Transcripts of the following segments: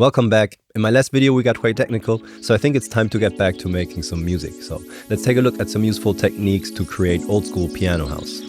Welcome back. In my last video we got quite technical, so I think it's time to get back to making some music. So let's take a look at some useful techniques to create old school piano house.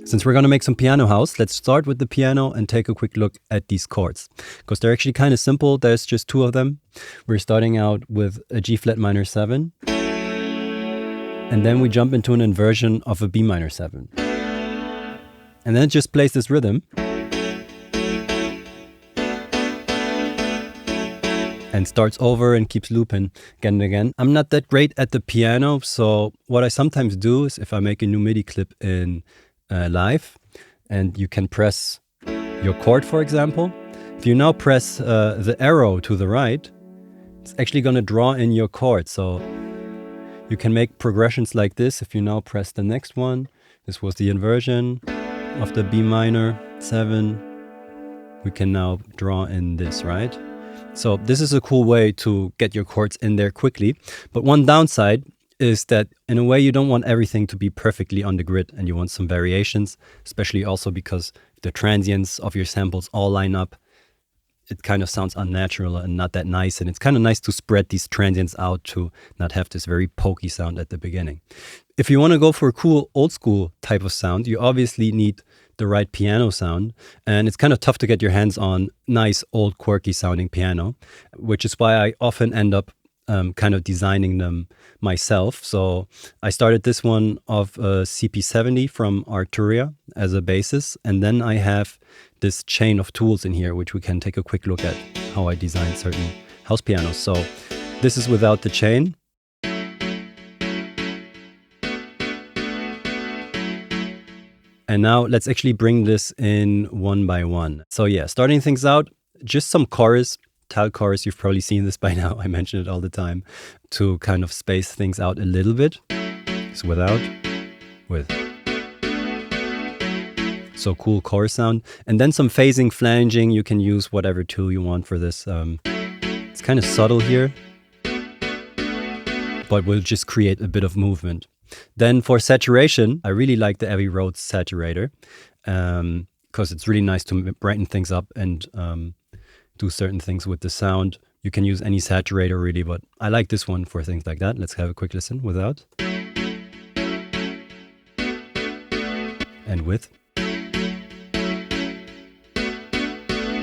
Since we're going to make some piano house, let's start with the piano and take a quick look at these chords, because they're actually kind of simple. There's just two of them. We're starting out with a G flat minor 7. And then we jump into an inversion of a B minor 7. And then it just plays this rhythm. And starts over and keeps looping again and again. I'm not that great at the piano, so what I sometimes do is if I make a new MIDI clip in live, and you can press your chord, for example. If you now press the arrow to the right, it's actually going to draw in your chord. So you can make progressions like this. If you now press the next one, this was the inversion of the B minor 7. We can now draw in this, right? So this is a cool way to get your chords in there quickly. But one downside is that in a way you don't want everything to be perfectly on the grid, and you want some variations, especially also because the transients of your samples all line up. It kind of sounds unnatural and not that nice, and it's kind of nice to spread these transients out to not have this very pokey sound at the beginning. If you want to go for a cool old school type of sound, you obviously need the right piano sound, and it's kind of tough to get your hands on nice old quirky sounding piano, which is why I often end up kind of designing them myself. So I started this one of a CP70 from Arturia as a basis, and then I have this chain of tools in here, which we can take a quick look at how I designed certain house pianos. So this is without the chain. And now let's actually bring this in one by one. So yeah, starting things out, just some chorus. Tal chorus, you've probably seen this by now, I mention it all the time, to kind of space things out a little bit. So without, with. So cool chorus sound. And then some phasing, flanging. You can use whatever tool you want for this. It's kind of subtle here, but will just create a bit of movement. Then for saturation, I really like the Abbey Road saturator, because it's really nice to brighten things up and do certain things with the sound. You can use any saturator really, but I like this one for things like that. Let's have a quick listen without. And with.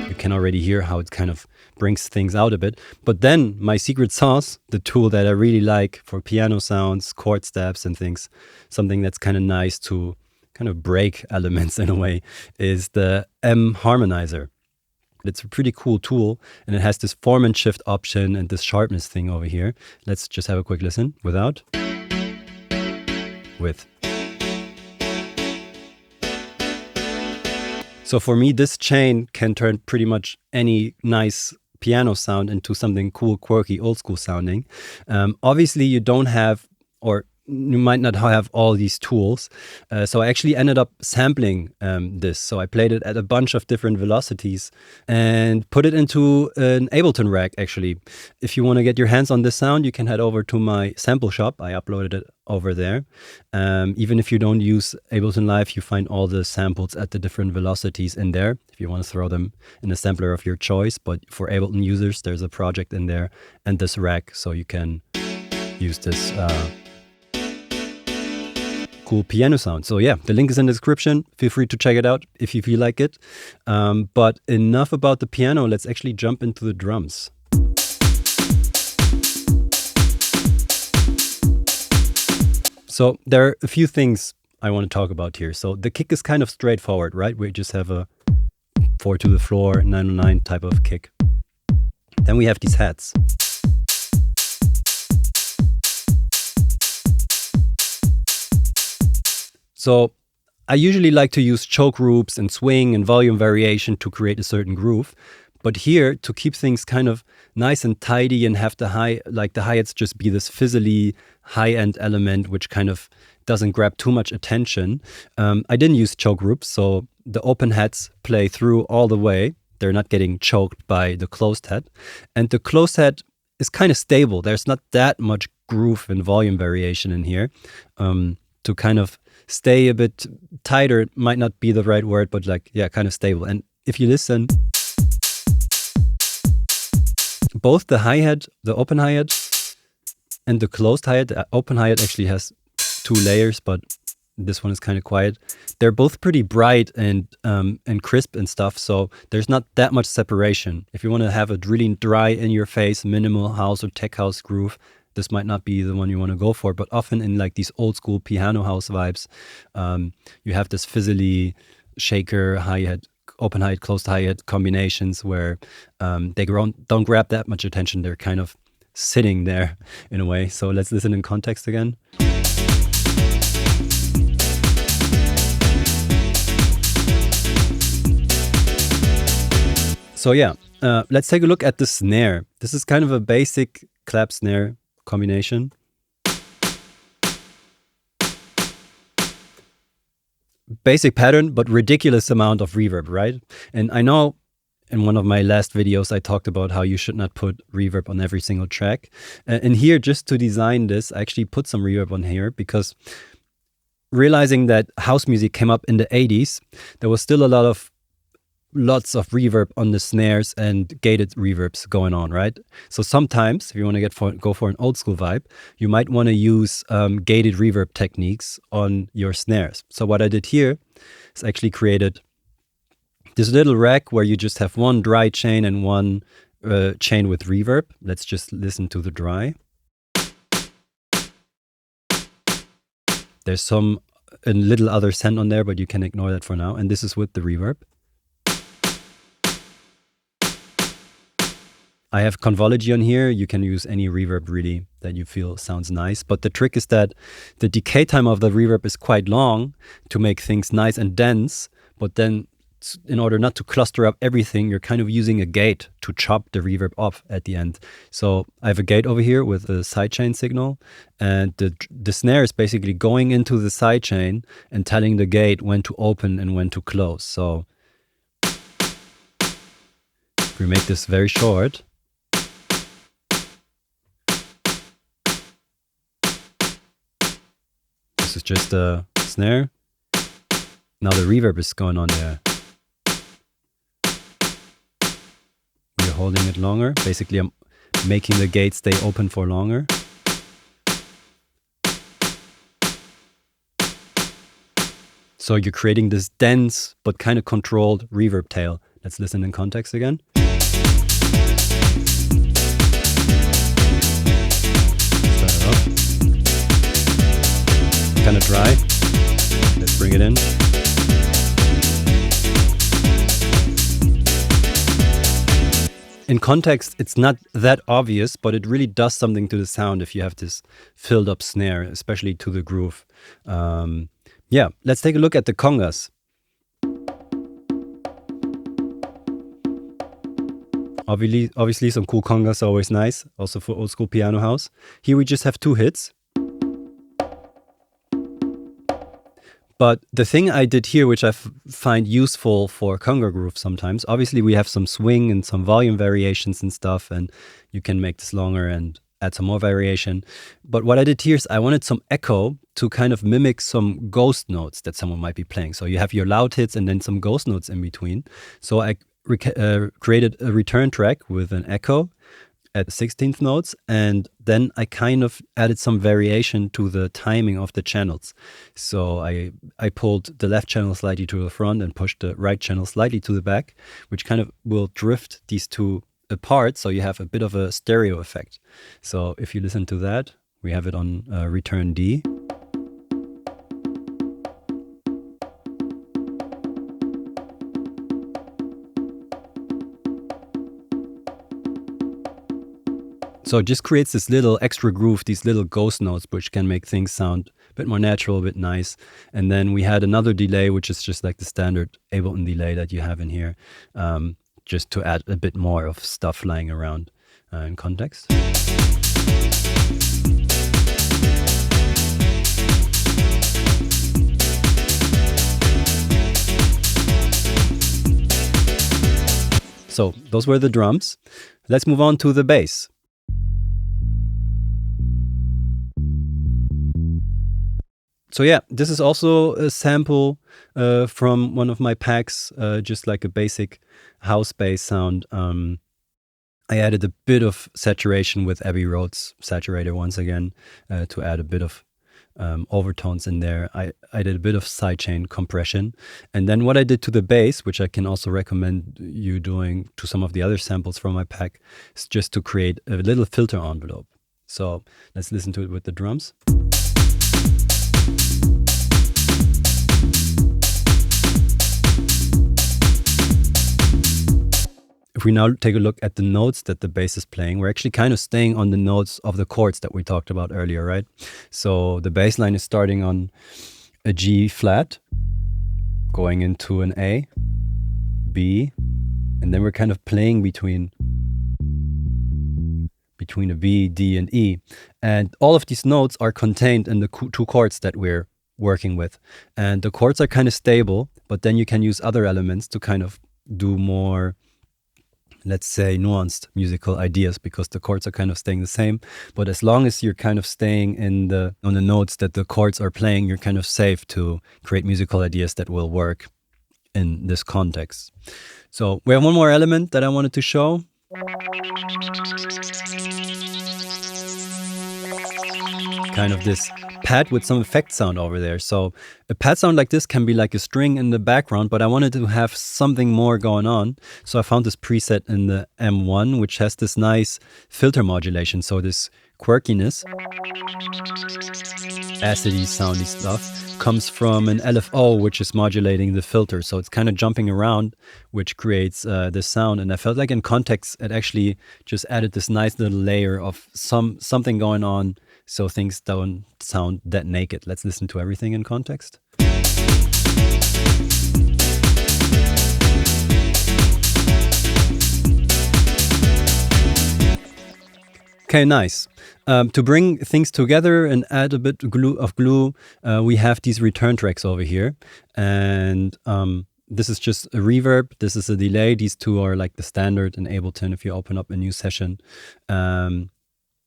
You can already hear how it kind of brings things out a bit. But then my secret sauce, the tool that I really like for piano sounds, chord steps and things, something that's kind of nice to kind of break elements in a way, is the M harmonizer. It's a pretty cool tool, and it has this form and shift option and this sharpness thing over here. Let's just have a quick listen without. With. So for me, this chain can turn pretty much any nice piano sound into something cool, quirky, old school sounding. Obviously, you don't have, or you might not have all these tools. So I actually ended up sampling this. So I played it at a bunch of different velocities and put it into an Ableton rack, actually. If you want to get your hands on this sound, you can head over to my sample shop. I uploaded it over there. Even if you don't use Ableton Live, you find all the samples at the different velocities in there, if you want to throw them in a sampler of your choice. But for Ableton users, there's a project in there and this rack, so you can use this cool piano sound. So yeah, the link is in the description. Feel free to check it out if you feel like it. But enough about the piano. Let's actually jump into the drums. So there are a few things I want to talk about here. So the kick is kind of straightforward, right? We just have a 4 to the floor, 909 type of kick. Then we have these hats. So I usually like to use choke groups and swing and volume variation to create a certain groove. But here, to keep things kind of nice and tidy and have the hi-hats just be this fizzly high-end element, which kind of doesn't grab too much attention. I didn't use choke groups, so the open hats play through all the way. They're not getting choked by the closed hat. And the closed hat is kind of stable. There's not that much groove and volume variation in here. To kind of stay a bit tighter might not be the right word, but like, yeah, kind of stable. And if you listen, both the hi-hat, the open hi-hat and the closed hi-hat, the open hi-hat actually has 2 layers, but this one is kind of quiet. They're both pretty bright and crisp and stuff, so there's not that much separation. If you want to have a really dry, in-your-face, minimal house or tech house groove, this might not be the one you want to go for. But often in like these old school piano house vibes, you have this fizzly shaker, hi-hat, open hi-hat, closed hi-hat combinations where they don't grab that much attention. They're kind of sitting there in a way. So let's listen in context again. So yeah, let's take a look at the snare. This is kind of a basic clap snare combination. Basic pattern, but ridiculous amount of reverb, right? And I know in one of my last videos, I talked about how you should not put reverb on every single track. And here, just to design this, I actually put some reverb on here because realizing that house music came up in the 80s, there was still lots of reverb on the snares and gated reverbs going on, right? So sometimes, if you want to go for an old school vibe, you might want to use gated reverb techniques on your snares. So what I did here is actually created this little rack where you just have one dry chain and one chain with reverb. Let's just listen to the dry. There's a little other send on there, but you can ignore that for now. And this is with the reverb. I have convolution on here. You can use any reverb really that you feel sounds nice. But the trick is that the decay time of the reverb is quite long to make things nice and dense. But then in order not to cluster up everything, you're kind of using a gate to chop the reverb off at the end. So I have a gate over here with a sidechain signal. And the snare is basically going into the sidechain and telling the gate when to open and when to close. So if we make this very short, this is just a snare. Now the reverb is going on there. We're holding it longer. Basically, I'm making the gate stay open for longer. So you're creating this dense but kind of controlled reverb tail. Let's listen in context again. Start it off. Kind of dry. Let's bring it in. In context, it's not that obvious, but it really does something to the sound if you have this filled up snare, especially to the groove. Yeah, let's take a look at the congas. Obviously, some cool congas are always nice, also for old school piano house. Here we just have 2 hits. But the thing I did here, which I find useful for conga groove sometimes, obviously we have some swing and some volume variations and stuff, and you can make this longer and add some more variation. But what I did here is I wanted some echo to kind of mimic some ghost notes that someone might be playing. So you have your loud hits and then some ghost notes in between. So I created a return track with an echo at 16th notes, and then I kind of added some variation to the timing of the channels. So I pulled the left channel slightly to the front and pushed the right channel slightly to the back, which kind of will drift these two apart, so you have a bit of a stereo effect. So if you listen to that, we have it on return D. So it just creates this little extra groove, these little ghost notes, which can make things sound a bit more natural, a bit nice. And then we had another delay, which is just like the standard Ableton delay that you have in here, just to add a bit more of stuff lying around in context. So those were the drums. Let's move on to the bass. So yeah, this is also a sample from one of my packs, just like a basic house bass sound. I added a bit of saturation with Abbey Road's saturator once again to add a bit of overtones in there. I did a bit of sidechain compression. And then what I did to the bass, which I can also recommend you doing to some of the other samples from my pack, is just to create a little filter envelope. So let's listen to it with the drums. If we now take a look at the notes that the bass is playing, we're actually kind of staying on the notes of the chords that we talked about earlier, right? So the bass line is starting on a G flat, going into an A, B, and then we're kind of playing between a B, D, and E. And all of these notes are contained in the two chords that we're working with. And the chords are kind of stable, but then you can use other elements to kind of do more, let's say, nuanced musical ideas, because the chords are kind of staying the same. But as long as you're kind of staying on the notes that the chords are playing, you're kind of safe to create musical ideas that will work in this context. So we have one more element that I wanted to show. Kind of this pad with some effect sound over there. So a pad sound like this can be like a string in the background, but I wanted to have something more going on. So I found this preset in the M1, which has this nice filter modulation. So this quirkiness, acidy, soundy stuff comes from an LFO, which is modulating the filter. So it's kind of jumping around, which creates this sound. And I felt like in context, it actually just added this nice little layer of something going on, so things don't sound that naked. Let's listen to everything in context. Okay, nice. To bring things together and add a bit of glue, we have these return tracks over here. And this is just a reverb. This is a delay. These two are like the standard in Ableton if you open up a new session.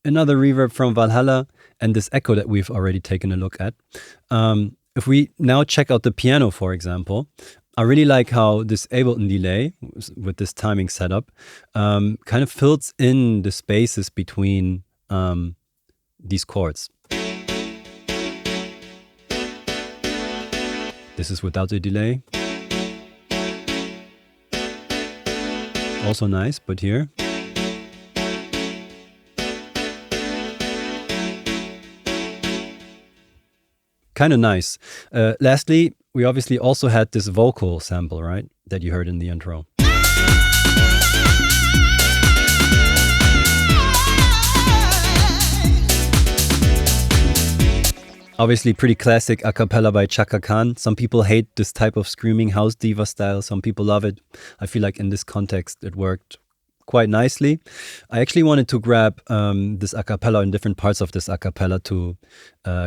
Another reverb from Valhalla, and this echo that we've already taken a look at. If we now check out the piano, for example, I really like how this Ableton delay with this timing setup kind of fills in the spaces between these chords. This is without the delay. Also nice, but here. Kind of nice. Lastly, we obviously also had this vocal sample, right? That you heard in the intro. Obviously pretty classic a cappella by Chaka Khan. Some people hate this type of screaming house diva style. Some people love it. I feel like in this context it worked quite nicely. I actually wanted to grab this a cappella and different parts of this a cappella to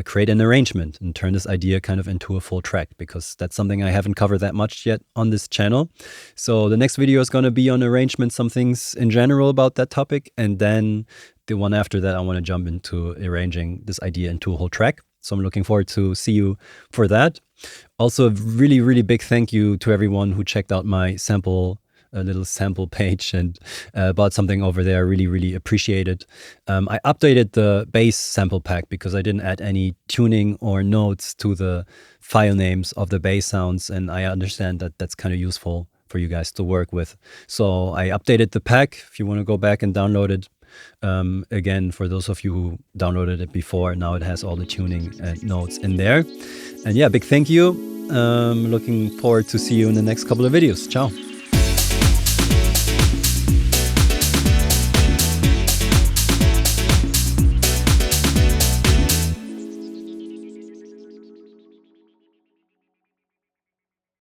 create an arrangement and turn this idea kind of into a full track, because that's something I haven't covered that much yet on this channel. So the next video is going to be on arrangement, some things in general about that topic, and then the one after that I want to jump into arranging this idea into a whole track. So I'm looking forward to see you for that. Also, a really, really big thank you to everyone who checked out my little sample page and bought something over there. Really, really appreciate it. I updated the bass sample pack because I didn't add any tuning or notes to the file names of the bass sounds, and I understand that that's kind of useful for you guys to work with. So I updated the pack. If you want to go back and download it, again, for those of you who downloaded it before, now it has all the tuning notes in there. And yeah, big thank you. Looking forward to see you in the next couple of videos. Ciao.